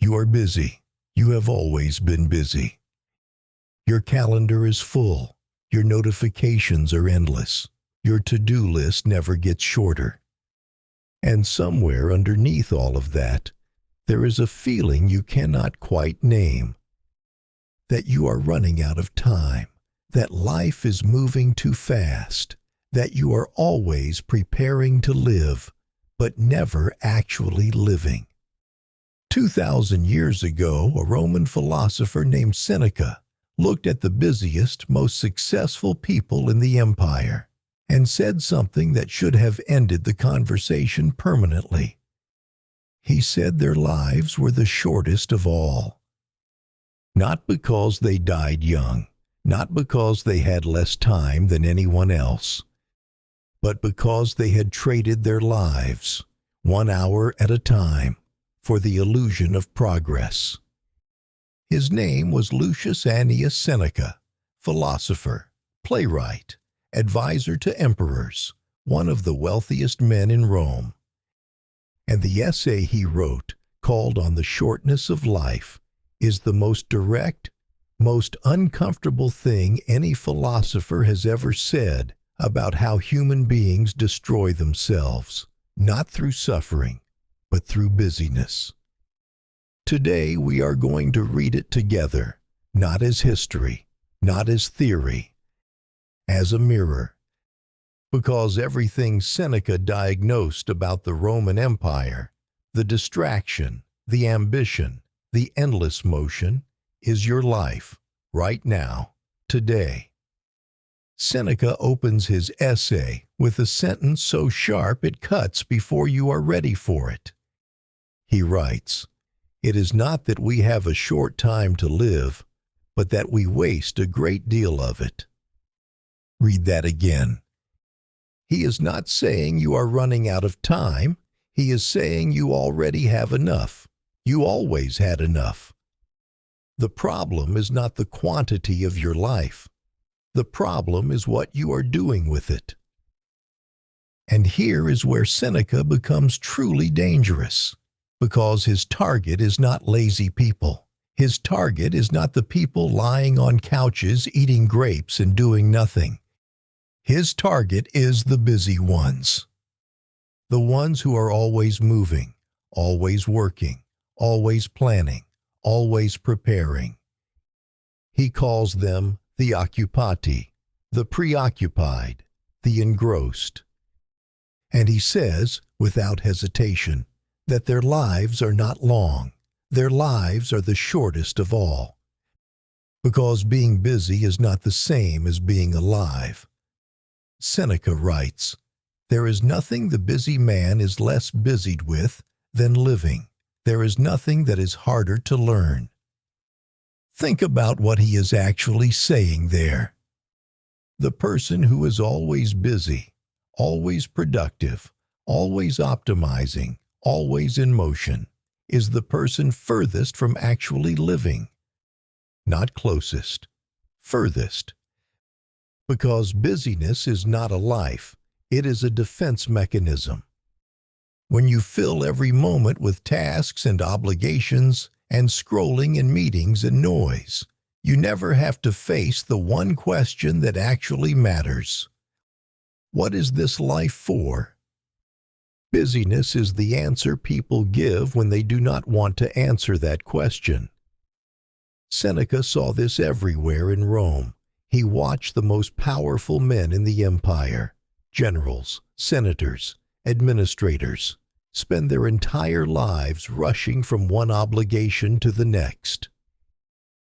You are busy. You have always been busy. Your calendar is full. Your notifications are endless. Your to-do list never gets shorter. And somewhere underneath all of that, there is a feeling you cannot quite name. That you are running out of time. That life is moving too fast. That you are always preparing to live, but never actually living. 2,000 years ago, a Roman philosopher named Seneca looked at the busiest, most successful people in the empire and said something that should have ended the conversation permanently. He said their lives were the shortest of all. Not because they died young, not because they had less time than anyone else, but because they had traded their lives, 1 hour at a time, for the illusion of progress. His name was Lucius Annius Seneca, philosopher, playwright, advisor to emperors, one of the wealthiest men in Rome. And the essay he wrote, called On the Shortness of Life, is the most direct, most uncomfortable thing any philosopher has ever said about how human beings destroy themselves, not through suffering, but through busyness. Today we are going to read it together, not as history, not as theory, as a mirror. Because everything Seneca diagnosed about the Roman Empire, the distraction, the ambition, the endless motion, is your life, right now, today. Seneca opens his essay with a sentence so sharp it cuts before you are ready for it. He writes, "It is not that we have a short time to live, but that we waste a great deal of it." Read that again. He is not saying you are running out of time. He is saying you already have enough. You always had enough. The problem is not the quantity of your life. The problem is what you are doing with it. And here is where Seneca becomes truly dangerous, because his target is not lazy people. His target is not the people lying on couches eating grapes and doing nothing. His target is the busy ones. The ones who are always moving, always working, always planning, always preparing. He calls them the occupati, the preoccupied, the engrossed. And he says, without hesitation, that their lives are not long. Their lives are the shortest of all. Because being busy is not the same as being alive. Seneca writes, "There is nothing the busy man is less busied with than living. There is nothing that is harder to learn." Think about what he is actually saying there. The person who is always busy, always productive, always optimizing, always in motion, is the person furthest from actually living. Not closest, furthest. Because busyness is not a life, it is a defense mechanism. When you fill every moment with tasks and obligations and scrolling and meetings and noise, you never have to face the one question that actually matters. What is this life for? Busyness is the answer people give when they do not want to answer that question. Seneca saw this everywhere in Rome. He watched the most powerful men in the empire, generals, senators, administrators, spend their entire lives rushing from one obligation to the next.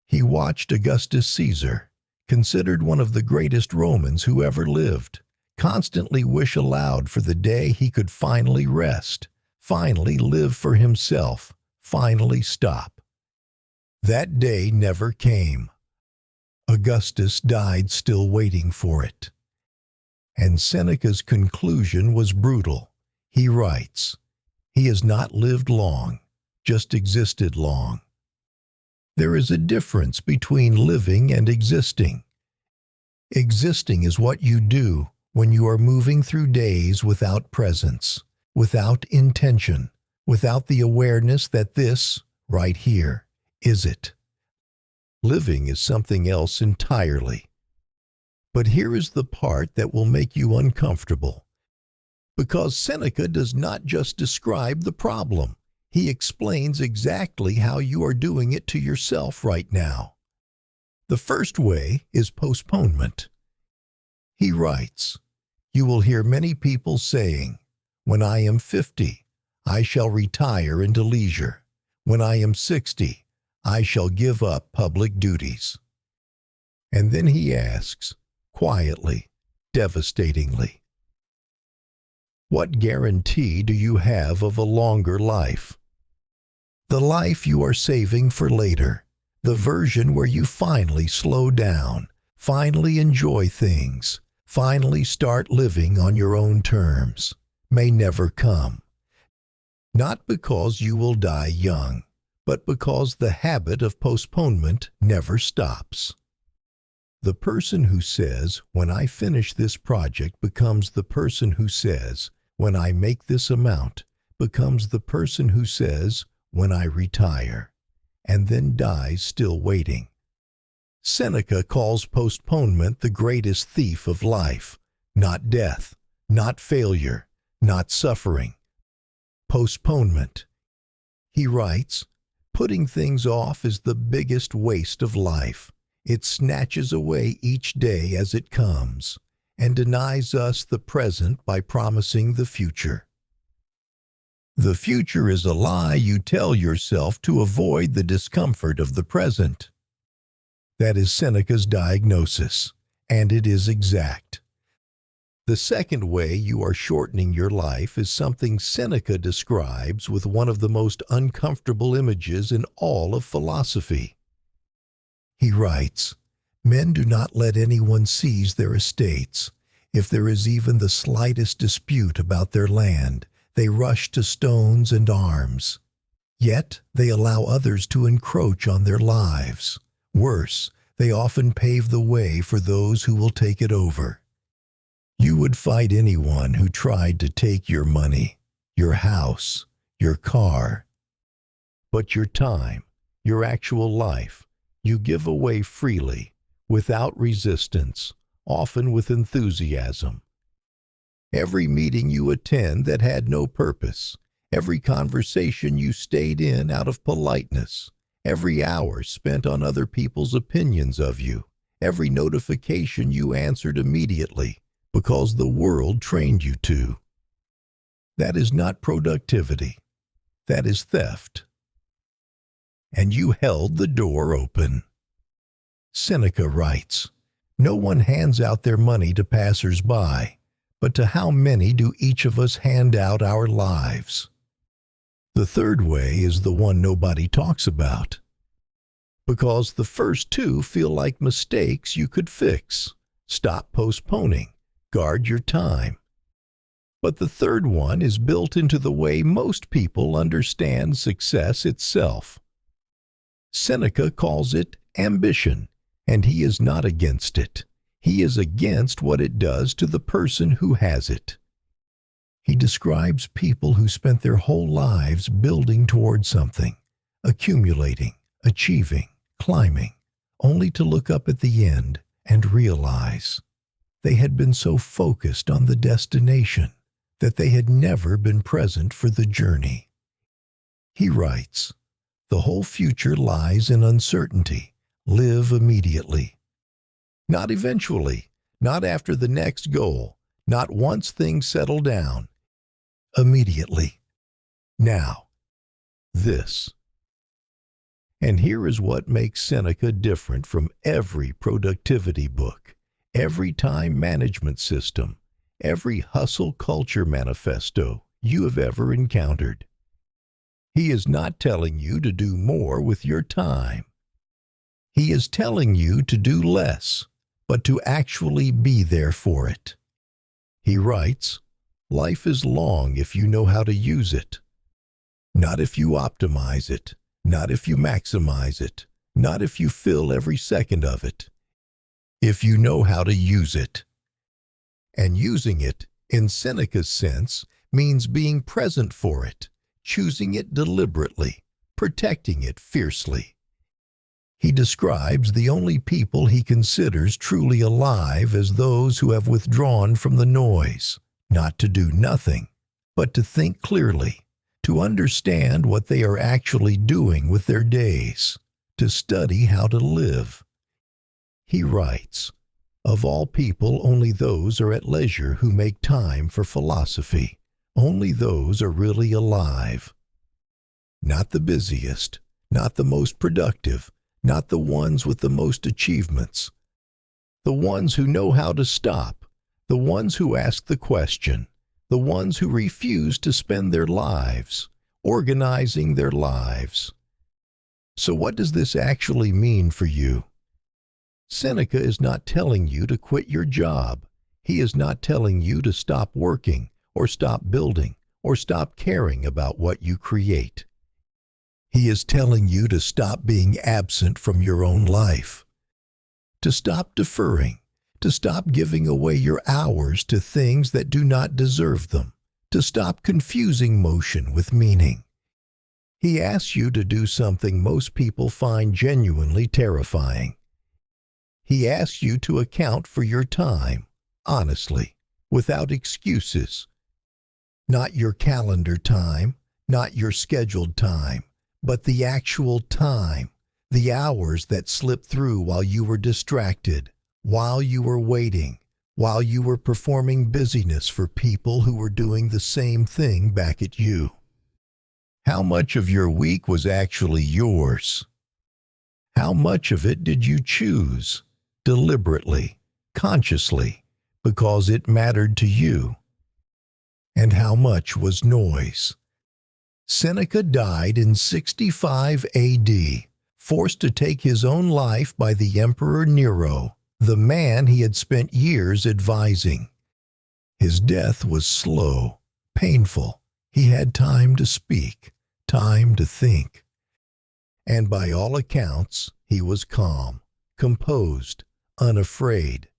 He watched Augustus Caesar, considered one of the greatest Romans who ever lived, constantly wish aloud for the day he could finally rest, finally live for himself, finally stop. That day never came. Augustus died still waiting for it. And Seneca's conclusion was brutal. He writes, "He has not lived long, just existed long." There is a difference between living and existing. Existing is what you do when you are moving through days without presence, without intention, without the awareness that this, right here, is it? Living is something else entirely. But here is the part that will make you uncomfortable. Because Seneca does not just describe the problem. He explains exactly how you are doing it to yourself right now. The first way is postponement. He writes, "You will hear many people saying, 'When I am 50, I shall retire into leisure. When I am 60, I shall give up public duties.'" And then he asks, quietly, devastatingly, "What guarantee do you have of a longer life? The life you are saving for later, the version where you finally slow down, finally enjoy things, finally start living on your own terms, may never come. Not because you will die young, but because the habit of postponement never stops." The person who says, "When I finish this project," becomes the person who says, "When I make this amount," becomes the person who says, "When I retire," and then dies still waiting. Seneca calls postponement the greatest thief of life, not death, not failure, not suffering. Postponement. He writes, "Putting things off is the biggest waste of life. It snatches away each day as it comes, and denies us the present by promising the future. The future is a lie you tell yourself to avoid the discomfort of the present." That is Seneca's diagnosis, and it is exact. The second way you are shortening your life is something Seneca describes with one of the most uncomfortable images in all of philosophy. He writes, "Men do not let anyone seize their estates. If there is even the slightest dispute about their land, they rush to stones and arms. Yet they allow others to encroach on their lives. Worse, they often pave the way for those who will take it over. You would fight anyone who tried to take your money, your house, your car. But your time, your actual life, you give away freely, without resistance, often with enthusiasm. Every meeting you attend that had no purpose, every conversation you stayed in out of politeness, every hour spent on other people's opinions of you, every notification you answered immediately because the world trained you to. That is not productivity. That is theft. And you held the door open." Seneca writes, "No one hands out their money to passers-by, but to how many do each of us hand out our lives?" The third way is the one nobody talks about, because the first two feel like mistakes you could fix. Stop postponing. Guard your time. But the third one is built into the way most people understand success itself. Seneca calls it ambition, and he is not against it. He is against what it does to the person who has it. He describes people who spent their whole lives building toward something, accumulating, achieving, climbing, only to look up at the end and realize they had been so focused on the destination that they had never been present for the journey. He writes, "The whole future lies in uncertainty. Live immediately." Not eventually, not after the next goal, not once things settle down. Immediately. Now. This. And here is what makes Seneca different from every productivity book, every time management system, every hustle culture manifesto you have ever encountered. He is not telling you to do more with your time. He is telling you to do less, but to actually be there for it. He writes, "Life is long if you know how to use it. Not if you optimize it, not if you maximize it, not if you fill every second of it. If you know how to use it." And using it, in Seneca's sense, means being present for it, choosing it deliberately, protecting it fiercely. He describes the only people he considers truly alive as those who have withdrawn from the noise, not to do nothing, but to think clearly, to understand what they are actually doing with their days, to study how to live. He writes, "Of all people, only those are at leisure who make time for philosophy. Only those are really alive. Not the busiest, not the most productive, not the ones with the most achievements. The ones who know how to stop, the ones who ask the question, the ones who refuse to spend their lives, organizing their lives." So what does this actually mean for you? Seneca is not telling you to quit your job. He is not telling you to stop working, or stop building, or stop caring about what you create. He is telling you to stop being absent from your own life, to stop deferring, to stop giving away your hours to things that do not deserve them, to stop confusing motion with meaning. He asks you to do something most people find genuinely terrifying. He asks you to account for your time, honestly, without excuses. Not your calendar time, not your scheduled time, but the actual time, the hours that slipped through while you were distracted, while you were waiting, while you were performing busyness for people who were doing the same thing back at you. How much of your week was actually yours? How much of it did you choose, deliberately, consciously, because it mattered to you? And how much was noise? Seneca died in 65 AD, forced to take his own life by the Emperor Nero, the man he had spent years advising. His death was slow, painful. He had time to speak, time to think. And by all accounts, he was calm, composed, unafraid.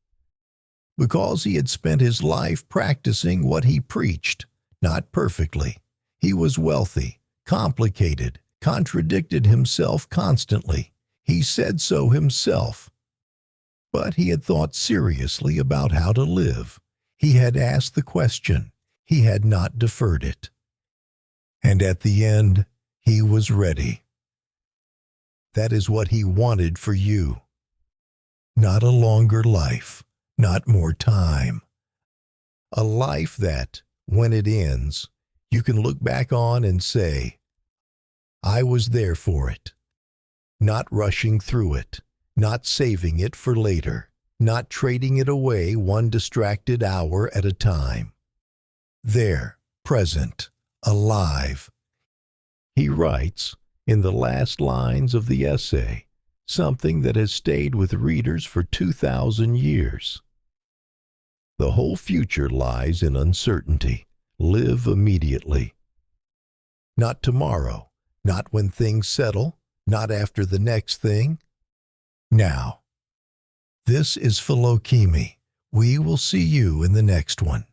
Because he had spent his life practicing what he preached, not perfectly. He was wealthy, complicated, contradicted himself constantly. He said so himself. But he had thought seriously about how to live. He had asked the question. He had not deferred it. And at the end, he was ready. That is what he wanted for you. Not a longer life, not more time. A life that, when it ends, you can look back on and say, "I was there for it." Not rushing through it, not saving it for later, not trading it away one distracted hour at a time. There, present, alive. He writes, in the last lines of the essay, something that has stayed with readers for 2,000 years. The whole future lies in uncertainty. Live immediately. Not tomorrow, not when things settle, not after the next thing. Now. This is Philokimi. We will see you in the next one.